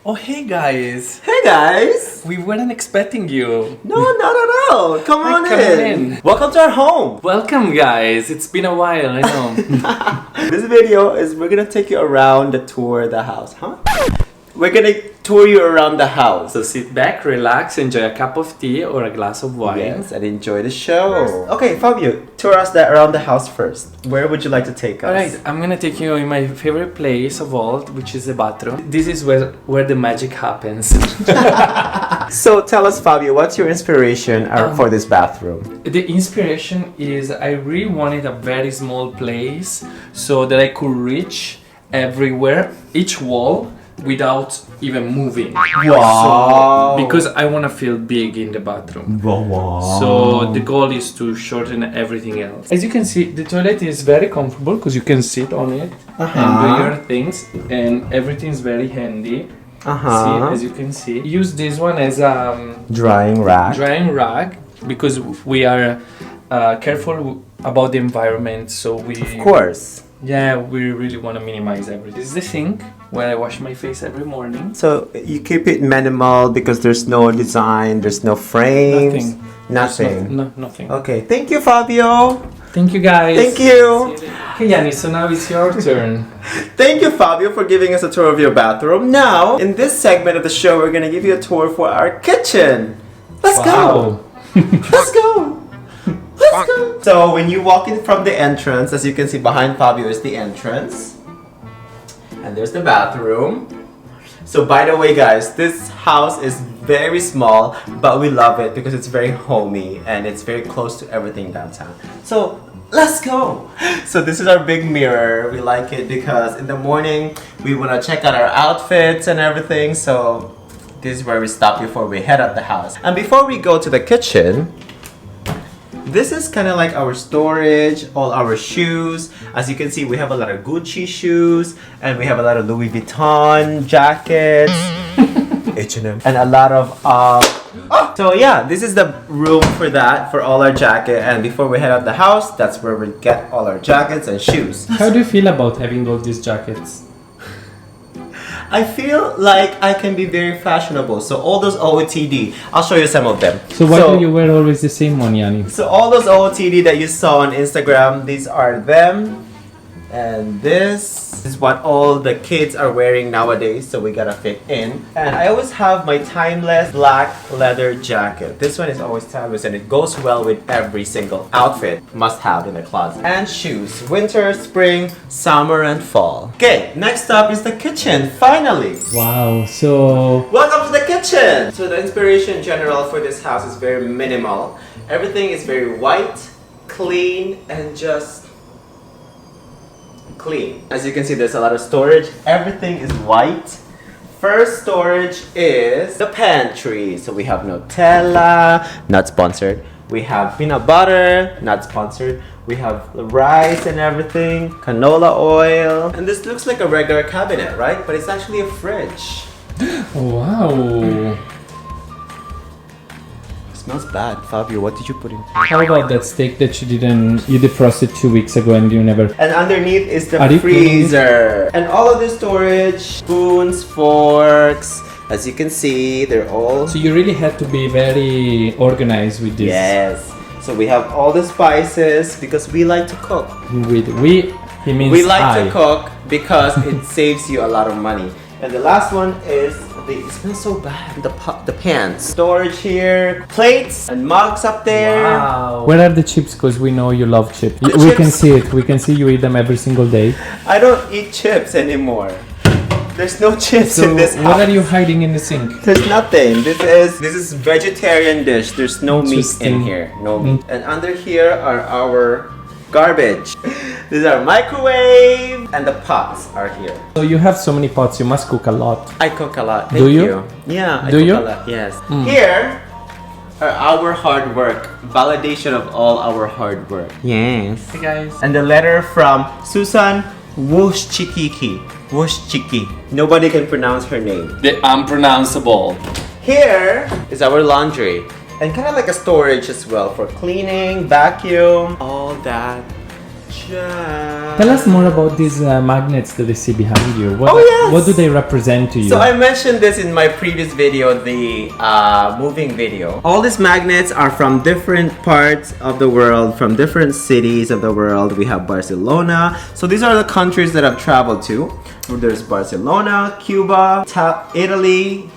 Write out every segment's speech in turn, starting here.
Oh, hey guys! Hey guys! We weren't expecting you. No, not at all. Come Hi, on come in. Welcome to our home. Welcome, guys. It's been a while, I know. This video is we're gonna take you around the tour of the house, huh? We're gonna tour you around the house. So sit back, relax, enjoy a cup of tea or a glass of wine. Yes, and enjoy the show. Okay, Fabio, tour us around the house first. Where would you like to take us? Alright, I'm gonna take you in my favorite place of all, which is the bathroom. This is where the magic happens. So tell us, Fabio, what's your inspiration for this bathroom? The inspiration is I really wanted a very small place so that I could reach everywhere, each wall, without even moving. Wow! So, because I want to feel big in the bathroom. Wow! So the goal is to shorten everything else. As you can see, the toilet is very comfortable because you can sit on it and do your things, and everything's very handy. See, as you can see, use this one as a drying rag because we are careful about the environment. So we, of course, yeah, we really want to minimize everything. This is the sink where I wash my face every morning. So you keep it minimal because there's no design, there's no frames, nothing. Nothing. Okay, thank you, Fabio. Thank you, guys. Thank you. Okay, Yani, so now it's your turn. Thank you, Fabio, for giving us a tour of your bathroom. Now, in this segment of the show, we're gonna give you a tour for our kitchen. Let's go. Let's go. Let's go. So when you walk in from the entrance, as you can see behind Fabio is the entrance. And there's the bathroom. So by the way, guys, this house is very small, but we love it because it's very homey and it's very close to everything downtown. So let's go. So this is our big mirror. We like it because in the morning we want to check out our outfits and everything. So this is where we stop before we head out the house. And before we go to the kitchen, this is kind of like our storage, all our shoes. As you can see, we have a lot of Gucci shoes and we have a lot of Louis Vuitton jackets, H&M, and a lot of so yeah, this is the room for that, for all our jacket. And before we head out the house, that's where we get all our jackets and shoes. How do you feel about having all these jackets? I feel like I can be very fashionable. So all those OOTD, I'll show you some of them. So why do you wear always the same one, Yani? So all those OOTD that you saw on Instagram, these are them. And this is what all the kids are wearing nowadays, so we gotta fit in. And I always have my timeless black leather jacket. This one is always timeless and it goes well with every single outfit must have in the closet. And shoes, winter, spring, summer, and fall. Okay, next up is the kitchen, finally. Wow, so... Welcome to the kitchen! So the inspiration in general for this house is very minimal. Everything is very white, clean, and just clean. As you can see, there's a lot of storage. Everything is white. First storage is the pantry. So we have Nutella, not sponsored. We have peanut butter, not sponsored. We have rice and everything, canola oil. And this looks like a regular cabinet, right? But it's actually a fridge. Wow. Smells bad. Fabio, what did you put in? How about that steak that you defrosted 2 weeks ago and you never... And underneath is the freezer. And all of the storage, spoons, forks. As you can see, they're all... So you really had to be very organized with this. Yes. So we have all the spices because we like to cook. He means we like to cook because it saves you a lot of money. And the last one is it smells so bad. The pans. Storage here, plates and mugs up there. Wow. Where are the chips? Because we know you love chips. We can see it. We can see you eat them every single day. I don't eat chips anymore. There's no chips in this house. What are you hiding in the sink? There's nothing. This is vegetarian dish. There's no meat in here. No meat. And under here are our garbage. This is our microwave and the pots are here. So you have so many pots, you must cook a lot. I cook a lot. Do you? Yeah, I cook a lot. Yes. Here are our hard work. Validation of all our hard work. Yes. Hey guys. And the letter from Susan Wojcicki. Wojcicki. Nobody can pronounce her name. The unpronounceable. Here is our laundry. And kind of like a storage as well for cleaning, vacuum, all that Ciao. Tell us more about these magnets that I see behind you. What, yes. What do they represent to you? So I mentioned this in my previous video, the moving video. All these magnets are from different parts of the world, from different cities of the world. We have Barcelona. So these are the countries that I've traveled to. There's Barcelona, Cuba, Italy,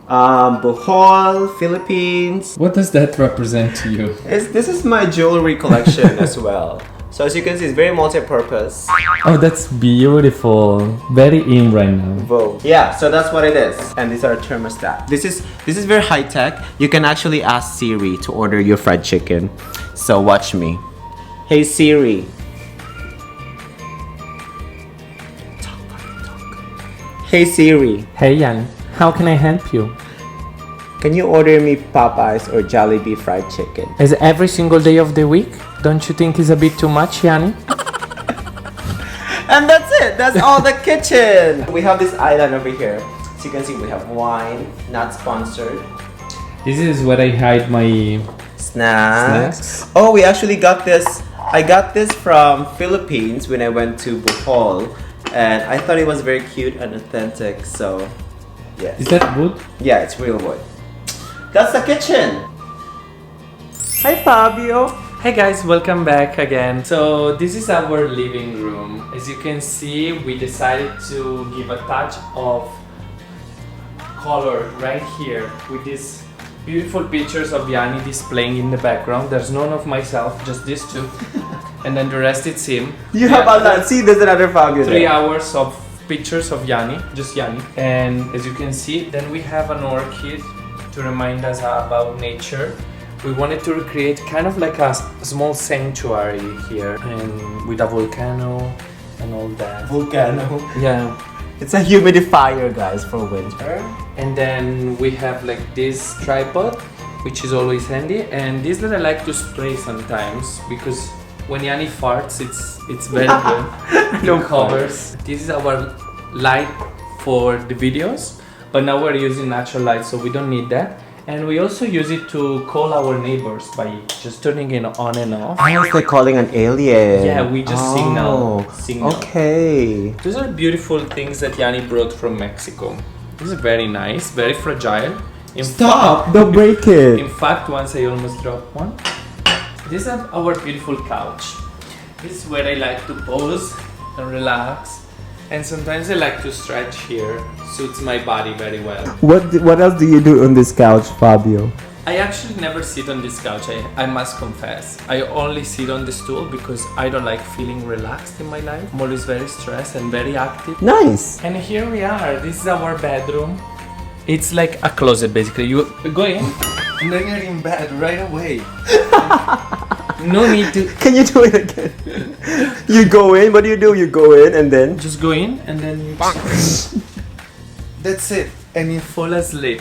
Bohol, Philippines. What does that represent to you? This is my jewelry collection as well. So as you can see, it's very multi-purpose. Oh, that's beautiful. Very in right now. Vogue. Yeah, so that's what it is. And these are thermostat. This is very high tech. You can actually ask Siri to order your fried chicken. So watch me. Hey Siri. Talk. Hey Siri. Hey Yani, how can I help you? Can you order me Popeyes or Jollibee fried chicken? Is it every single day of the week? Don't you think it's a bit too much, Yani? And that's it. That's all the kitchen. We have this island over here. So you can see we have wine, not sponsored. This is where I hide my Snacks. Oh, we actually got this. I got this from Philippines when I went to Bohol, and I thought it was very cute and authentic. So, yes. Is that wood? Yeah, it's real wood. That's the kitchen. Hi, Fabio. Hey guys, welcome back again. So this is our living room. As you can see, we decided to give a touch of color right here with these beautiful pictures of Yani displaying in the background. There's none of myself, just these two. And then the rest it's him. You have a lot. See, there's another Fabio 3 there. hours of pictures of Yani, just Yani. And as you can see, then we have an orchid to remind us about nature. We wanted to recreate kind of like a small sanctuary here, and with a volcano and all that. Volcano. Yeah. It's a humidifier, guys, for winter. And then we have like this tripod, which is always handy, and this that I like to spray sometimes because when Yani farts, it's very good. It covers. This is our light for the videos, but now we're using natural light, so we don't need that. And we also use it to call our neighbors by just turning it on and off. I was like calling an alien. Yeah, we just signal. Okay. These are beautiful things that Yani brought from Mexico. This is very nice, very fragile. Stop! Don't break it. In fact, once I almost dropped one. This is our beautiful couch. This is where I like to pose and relax. And sometimes I like to stretch here. Suits my body very well. What else do you do on this couch, Fabio? I actually never sit on this couch, I must confess. I only sit on the stool because I don't like feeling relaxed in my life. I'm always very stressed and very active. Nice! And here we are. This is our bedroom. It's like a closet basically. You go in and then you're in bed right away. No need to... Can you do it again? You go in, what do? You go in and then... Just go in and then you... That's it. And you fall asleep.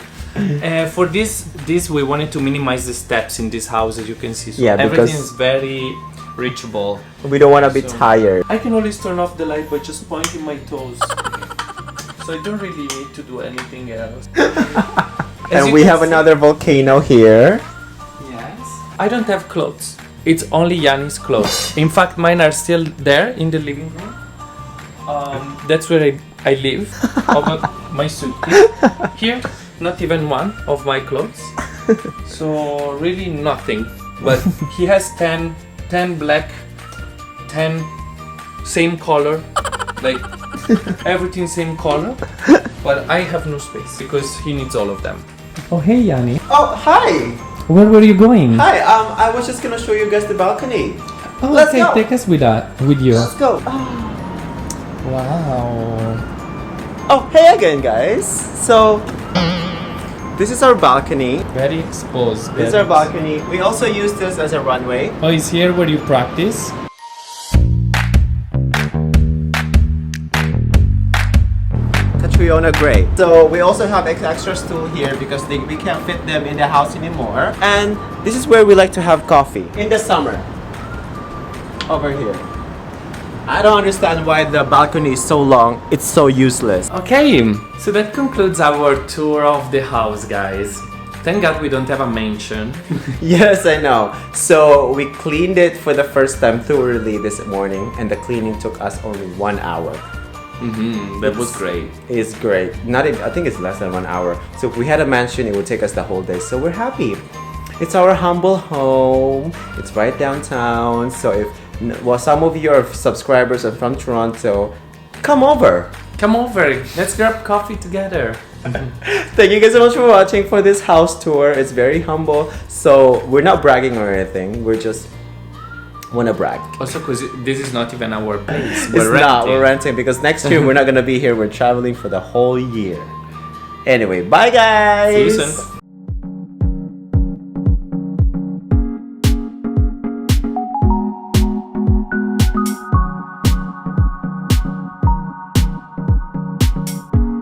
For this we wanted to minimize the steps in this house, as you can see. So yeah, everything is very reachable. We don't want to be tired. I can always turn off the light by just pointing my toes. So I don't really need to do anything else. And we have another volcano here. Yes. I don't have clothes. It's only Yani's clothes. In fact, mine are still there in the living room. That's where I live. My suitcase. Here, not even one of my clothes. So really nothing. But he has 10 black, 10 same color, like everything same color. But I have no space because he needs all of them. Oh hey Yani. Oh hi! Where were you going? Hi, I was just gonna show you guys the balcony. Oh, Let's okay, go. take us with you. Let's go. Wow. Oh, hey again, guys. So, this is our balcony. Very exposed. This is our balcony. We also use this as a runway. Oh, is here where you practice? Catriona Gray. So we also have extra stool here because we can't fit them in the house anymore. And this is where we like to have coffee in the summer. Over here. I don't understand why the balcony is so long. It's so useless. Okay, so that concludes our tour of the house, guys. Thank God we don't have a mansion. Yes, I know. So we cleaned it for the first time thoroughly this morning, and the cleaning took us only 1 hour. That was great. It's great. Not even, I think it's less than 1 hour. So if we had a mansion, it would take us the whole day. So we're happy. It's our humble home. It's right downtown. So if some of your subscribers are from Toronto, come over. Come over. Let's grab coffee together. Thank you guys so much for watching for this house tour. It's very humble. So we're not bragging or anything. We're just want to brag. Also, because this is not even our place. We're renting because next year we're not going to be here. We're traveling for the whole year. Anyway, bye guys. See you soon.